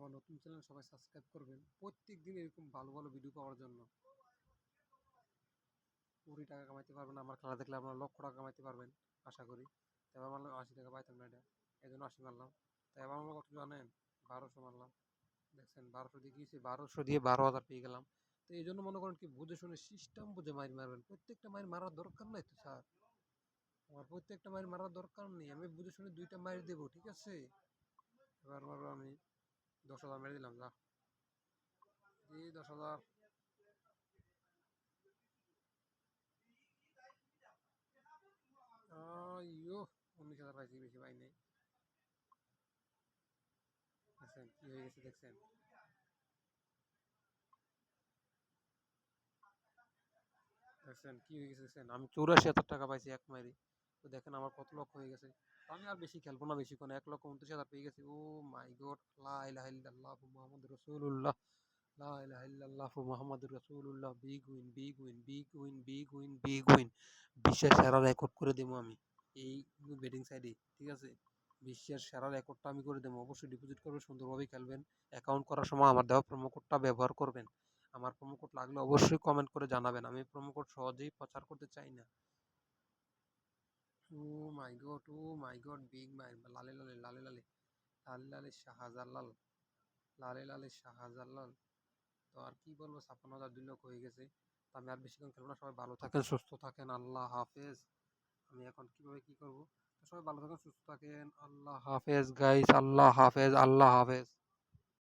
আমার নতুন চ্যানেল সবাই সাবস্ক্রাইব করবেন প্রত্যেক দিন এরকম ভালো ভালো ভিডিও পাওয়ার জন্য। কোটি টাকা কামাইতে পারবেন আমার খেলা দেখলে, আপনারা লক্ষ টাকা কামাইতে পারবেন আশা করি। তো এবার মারলাম 80 টাকা পাইতাম না এটা, এই জন্য 80 মারলাম। তো এবার আমরা কত জানেন? 1200 মারলাম। দেখছেন 1200 দিয়ে গিয়েছি, 1200 দিয়ে 12,000 পেয়ে গেলাম। তো এই জন্য মনে করেন কি বুঝে শুনে সিস্টেম বুঝে মারি মারবেন, প্রত্যেকটা মারি মারার দরকার নাই তো স্যার। আমার প্রত্যেকটা মারি মারার দরকার নেই, আমি বুঝে শুনে দুইটা মারি দেবো, ঠিক আছে? এবার মারবো আমি 10,000 মেরে দিলাম, যা এই 10,000। ইয়ো 19,000 পাইছি, বেশি পাই নাই। দেখছেন কি হয়ে গেছে, দেখছেন? দেখছেন কি হয়ে গেছে, দেখছেন আমি 84,000 টাকা পাইছি এক মারি। তো দেখেন আমার কত লক্ষ হয়ে গেছে। তো আমি আর বেশি খেলবো না বেশিক্ষণ, 1,29,000 পেয়ে গেছি। ও মাই গড, লা ইলাহা ইল্লাল্লাহ মুহাম্মাদুর রাসূলুল্লাহ, লা ইলাহা ইল্লাল্লাহ মুহাম্মাদুর রাসূলুল্লাহ। Big win, big win, big win, big win, big win. বিশ্বের সেরা রেকর্ড করে দেবো আমি এই বেটিং সাইডে, ঠিক আছে? বিশ্বের সেরা রেকর্ডটা আমি করে দেবো। অবশ্যই ডিপোজিট করবেন, সুন্দরভাবে খেলবেন। অ্যাকাউন্ট করার সময় আমার দেওয়া প্রোমো কোডটা ব্যবহার করবেন। আমার প্রোমো কোড লাগলে অবশ্যই কমেন্ট করে জানাবেন, আমি প্রোমো কোড সহজেই প্রচার করতে চাই না। ও মাই গড, ও মাই গড, বিগ মাই, লালে লালে লালে লালে লালে লালে শাহজালাল, লালে লালে শাহজালাল। তো আর কি বলবো, 56,000 2 লক্ষ হয়ে গেছে। তো আমি আর বেশিক্ষণ খেলবো না, সবাই ভালো থাকেন সুস্থ থাকেন, আল্লাহ হাফেজ। আমি এখন কিভাবে কি করব? তো সবাই ভালো থাকেন সুস্থ থাকেন, আল্লাহ হাফেজ গাইস, আল্লাহ হাফেজ, আল্লাহ হাফেজ।